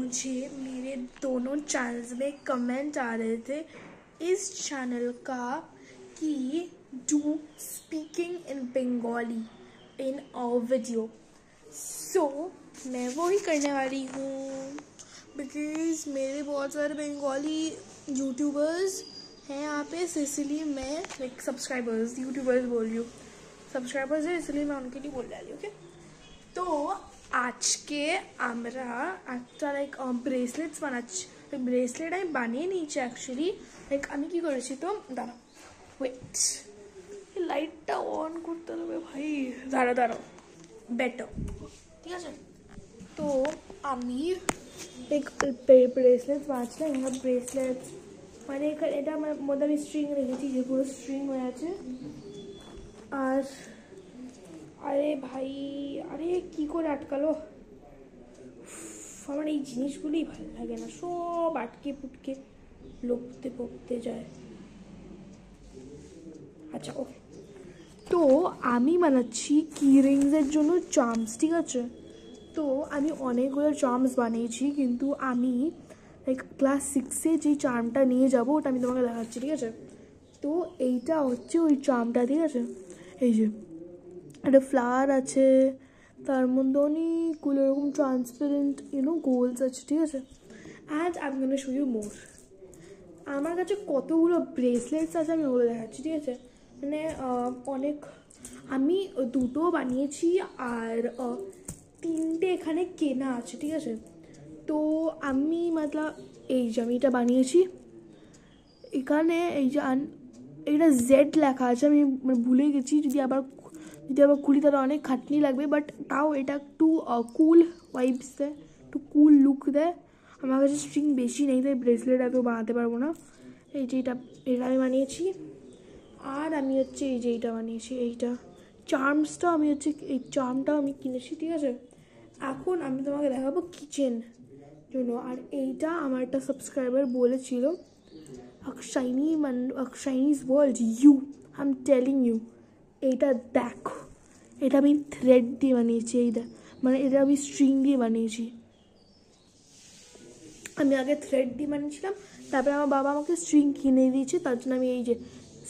मुझे मेरे दोनों चैनल्स में कमेंट आ रहे थे इस चैनल का कि do speaking in Bengali in a video. So मैं वो ही करने वाली हूँ बिकॉज मेरे बहुत सारे बंगाली यूट्यूबर्स हैं यहाँ पे, इसलिए मैं लाइक सब्सक्राइबर्स, यूट्यूबर्स बोल रही हूँ, सब्सक्राइबर्स है इसलिए मैं उनके लिए बोल रही हूँ। ओके, তো আজকে আমরা একটা লাইক ব্রেসলেটস বানাচ্ছি। ব্রেসলেট আমি বানিয়ে নিয়েছি অ্যাকচুয়ালি। লাইক আমি কি করেছি, তো দাঁড়াও, ওয়েট, লাইটটা অন করতে হবে ভাই, দাঁড়াও বেটার, ঠিক আছে। তো আমি লাইক ব্রেসলেটস বানাচ্ছিলাম। এখানে ব্রেসলেটস মানে এটা আমার মধ্যে আমি স্ট্রিং রেখেছি, যে পুরো স্ট্রিং হয়ে আছে। আর আরে ভাই, আরে কি করে আটকালো, আমার এই জিনিসগুলোই ভালো লাগে না, সব আটকে পুটকে লপতে পড়তে যায়। আচ্ছা ওকে, তো আমি বানাচ্ছি কি রিংসের জন্য চার্মস, ঠিক আছে। তো আমি অনেকগুলো চার্মস বানিয়েছি, কিন্তু আমি লাইক ক্লাস 6-এ যেই চার্মটা নিয়ে যাবো ওটা আমি তোমাকে দেখাচ্ছি, ঠিক আছে। তো এইটা হচ্ছে ওই চার্মটা, ঠিক আছে। এই যে একটা ফ্লাওয়ার আছে, তার মধ্যে অনেকগুলো এরকম ট্রান্সপারেন্ট গোলস আছে, ঠিক আছে। অ্যান্ড আমি গোনা শো ইউ মোর। আমার কাছে কতগুলো ব্রেসলেটস আছে আমি ওগুলো দেখাচ্ছি, ঠিক আছে। মানে অনেক, আমি দুটো বানিয়েছি আর 3টে এখানে কেনা আছে, ঠিক আছে। তো আমি মতলব এই যে আমি এটা বানিয়েছি, এখানে এই যে এটা জেড লেখা আছে, আমি ভুলে গেছি, যদি আবার খুলি তাহলে অনেক খাটনি লাগবে, বাট তাও এটা একটু কুল ওয়াইবস দেয়, একটু কুল লুক দেয়। আমার কাছে স্ট্রিং বেশি নেই, তাই ব্রেসলেট এত বানাতে পারবো না। এই যে এটা আমি বানিয়েছি। আর আমি হচ্ছে এই যে এইটা বানিয়েছি, এইটা চার্মসটা আমি হচ্ছে এই চার্মটাও আমি কিনেছি, ঠিক আছে। এখন আমি তোমাকে দেখাবো কিচেন জন্য। আর এইটা আমার একটা সাবস্ক্রাইবার বলেছিল, আকশাইনিজ world, you I am telling you, এইটা দেখো, এটা আমি থ্রেড দিয়ে বানিয়েছি, এইটা মানে এটা আমি স্ট্রিং দিয়ে বানিয়েছি। আমি আগে থ্রেড দিয়ে বানিয়েছিলাম, তারপরে আমার বাবা আমাকে স্ট্রিং কিনে দিয়েছে, তার জন্য আমি এই যে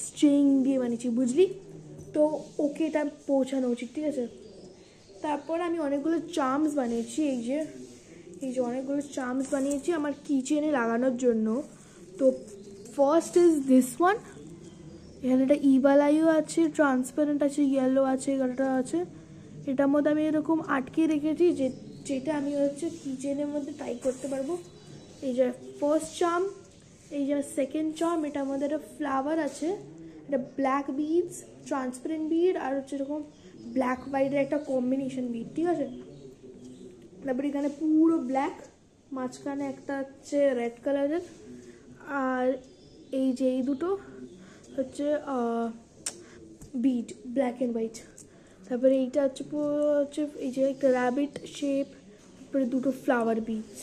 স্ট্রিং দিয়ে বানিয়েছি, বুঝলি। তো ওকে এটা পৌঁছানো উচিত, ঠিক আছে। তারপর আমি অনেকগুলো চার্মস বানিয়েছি, এই যে অনেকগুলো চার্মস বানিয়েছি আমার কিচেনে লাগানোর জন্য। তো ফার্স্ট ইজ দিস ওয়ান, এখানে একটা ইবালাইও আছে, ট্রান্সপারেন্ট আছে, ইয়েলো আছে, এটা আছে। এটার মধ্যে আমি এরকম আটকে রেখেছি যেটা আমি হচ্ছে কিচেনের মধ্যে ট্রাই করতে পারবো। এই যে ফার্স্ট চার্ম, এই যে সেকেন্ড চার্ম, এটার মধ্যে একটা ফ্লাওয়ার আছে, এটা ব্ল্যাক বিডস, ট্রান্সপারেন্ট বিড, আর হচ্ছে এরকম ব্ল্যাক হোয়াইটের একটা কম্বিনেশন বিড, ঠিক আছে। তারপরে এখানে পুরো ব্ল্যাক, মাঝখানে একটা হচ্ছে রেড কালারের, আর এই যে এই দুটো হচ্ছে বিড, ব্ল্যাক অ্যান্ড হোয়াইট। তারপরে এইটা হচ্ছে হচ্ছে এই যে একটা র্যাবিট শেপ, তারপরে দুটো ফ্লাওয়ার বিডস।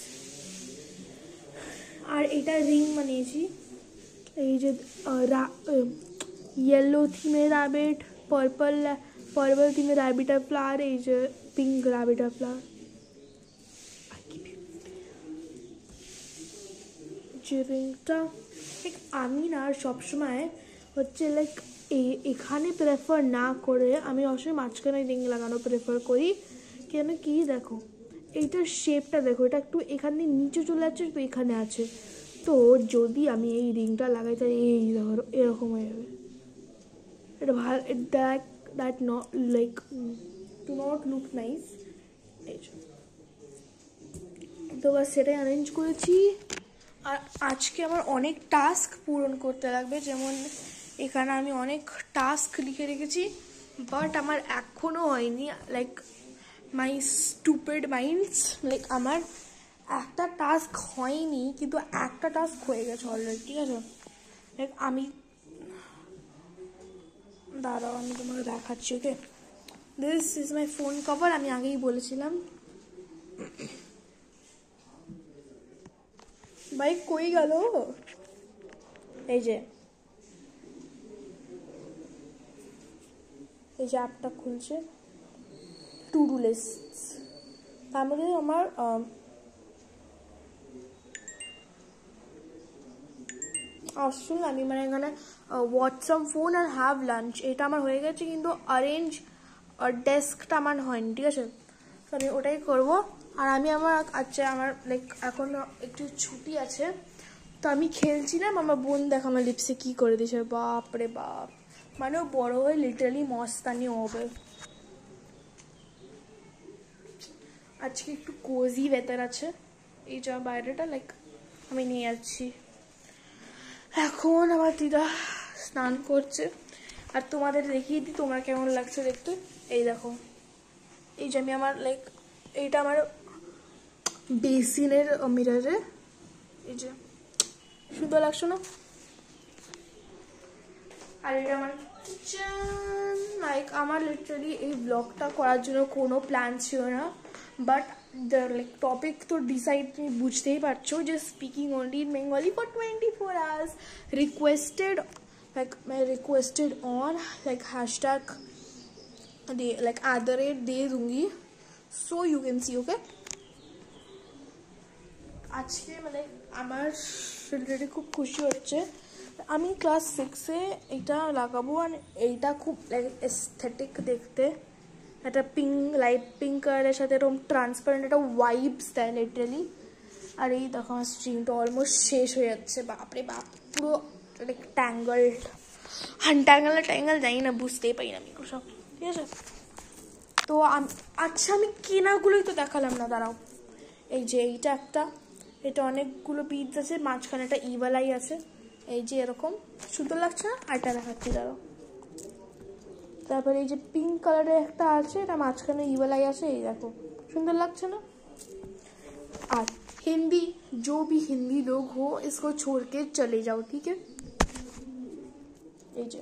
আর এটা রিং বানিয়েছি, এই যে येलो থিমের র্যাবিট, পার্পল থিমের র্যাবিট আর ফ্লাওয়ার, এই যে পিঙ্ক র্যাবিট আর ফ্লাওয়ার। যে রিংটা লাইক আমি না সবসময় হচ্ছে লাইক এখানে প্রেফার না করে আমি অবশ্যই মাঝখানে রিং লাগানো প্রেফার করি। কেন কি দেখো, এইটার শেপটা দেখো, এটা একটু এখান দিয়ে নিচে চলে যাচ্ছে, তো এখানে আছে। তো যদি আমি এই রিংটা লাগাই তাহলে এই ধরো এরকম হয়ে যাবে, এটা ভালো, that not like to not look nice. তো বাস সেটাই অ্যারেঞ্জ করেছি। আর আজকে আমার অনেক টাস্ক পূরণ করতে লাগবে, যেমন এখানে আমি অনেক টাস্ক লিখে রেখেছি, বাট আমার এখনও হয়নি। Like my stupid minds, like আমার একটা টাস্ক হয়নি, কিন্তু একটা টাস্ক হয়ে গেছে অলরেডি, ঠিক আছে। লাইক আমি দাঁড়াও, আমি তোমাকে দেখাচ্ছি। Okay, this is my phone cover, আমি আগেই বলেছিলাম। ভাই কই গেল, এই যে অ্যাপটা খুলছে, টু ডু লিস্ট, তার মধ্যে আমার আসুন আমি মানে এখানে ওয়াচ সাম ফোন আর হ্যাভ লাঞ্চ এটা আমার হয়ে গেছে, কিন্তু অরেঞ্জ ডেস্কটা আমার হয়নি, ঠিক আছে? তো আমি ওটাই করব। আর আমি আচ্ছা আমার লাইক এখন একটু ছুটি আছে, তো আমি খেলছিলাম, আমার বোন দেখো আমার লিপসে কি করে দিয়েছে, বাপ রে বাপ, মানে ও বড় হয়ে লিটারালি মস্তানি হবে। আজকে একটু কোজি ওয়েদার আছে, এই যা বাইরেটা লাইক আমি নিয়ে যাচ্ছি। এখন আমার দিদা স্নান করছে, আর তোমাদের দেখিয়ে দিই তোমরা কেমন লাগছে দেখতে। এই দেখো, এই যে আমি আমার লাইক এইটা আমার বেসিনের মিররে, এই যে সুন্দর লাগছে না? আর এটা আমার কিচেন। লাইক আমার লিটারালি এই ব্লগটা করার জন্য কোনো প্ল্যান ছিল না, বাট দ্য লাইক টপিক তো ডিসাইড তুমি বুঝতেই পারছো, যে speaking only in Bengali for 24 hours requested, like मैं requested on like hashtag they like @ दे दूंगी, so you can see, okay? আজকে মানে আমার লিটারালি খুব খুশি হচ্ছে, আমি ক্লাস 6-এ এটা লাগাবো, আর এইটা খুব লাইক এস্থেটিক দেখতে, একটা পিঙ্ক লাইট পিঙ্ক কালারের সাথে এরকম ট্রান্সপারেন্ট একটা ওয়াইবস দেয় লিটারালি। আর এই দেখো আমার স্ট্রিংটা অলমোস্ট শেষ হয়ে যাচ্ছে, বাপরে বাপ, পুরো লাইক ট্যাঙ্গলড, ট্যাঙ্গল যাই না, বুঝতেই পারি না আমি সব, ঠিক আছে? তো আচ্ছা আমি কেনাগুলোই তো দেখালাম না, দাঁড়াও। এই যে এইটা একটা, এটা অনেকগুলো পিস আছে, মাঝখানে একটা ইওয়ালাই আছে, এই যে এরকম সুন্দর লাগছে না? আরটা দেখাচ্ছি, দাঁড়াও। তারপরে এই যে পিঙ্ক কালারের একটা আছে, এটা মাঝখানে ইওয়ালাই আছে, এই দেখো সুন্দর লাগছে না? আর हिंदी जो भी हिंदी लोग हो इसको छोड़ के चले जाओ, ठीक है? এই যে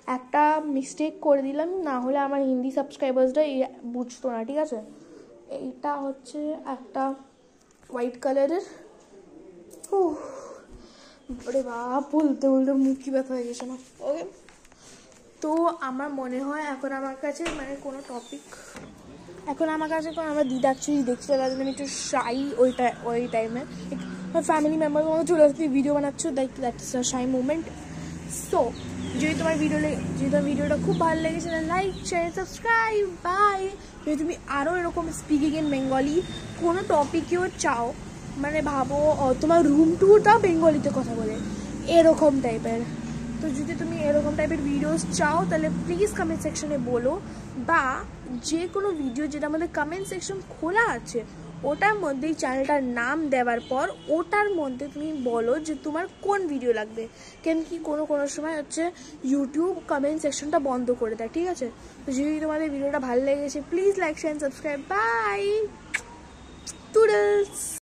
একটা মিস্টেক করে দিলাম, না হলে আমার হিন্দি সাবস্ক্রাইবার্সরা বুঝতো না, ঠিক আছে? এইটা হচ্ছে একটা হোয়াইট কালারের, আরে বাপ, বলতে বলতে মুখি ব্যথা হয়ে গেছে না, ওকে? তো আমার মনে হয় এখন আমার কাছে মানে কোনো টপিক, এখন আমার কাছে কোনো, আমার দিদা অ্যাকচুয়ালি দেখতে লাগবে, আমি একটু শাই ওই টাইমে ফ্যামিলি মেম্বার মতো চলে আসতে ভিডিও বানাচ্ছ, that's a shy movement. So যদি তোমার ভিডিওটা খুব ভালো লেগেছে, লাইক শেয়ার সাবস্ক্রাইব, বাই। যদি তুমি আরও এরকম স্পিকিং ইন বেঙ্গলি কোনো টপিকেও চাও, মানে ভাবো তোমার রুম ট্যুরটা বেঙ্গলিতে কথা বলে এরকম টাইপের, তো যদি তুমি এরকম টাইপের ভিডিওস চাও তাহলে প্লিজ কমেন্ট সেকশনে বলো, বা যে কোনো ভিডিও যেটা আমাদের কমেন্ট সেকশন খোলা আছে ওটার মধ্যেই চ্যানেলটার নাম দেওয়ার পর ওটার মধ্যে তুমি বলো যে তোমার কোন ভিডিও লাগবে, কেন কি কোনো সময় হচ্ছে ইউটিউব কমেন্ট সেকশনটা বন্ধ করে দেয়, ঠিক আছে? তো যদি তোমাদের ভিডিওটা ভালো লেগেছে please like share subscribe, bye, টুডলস।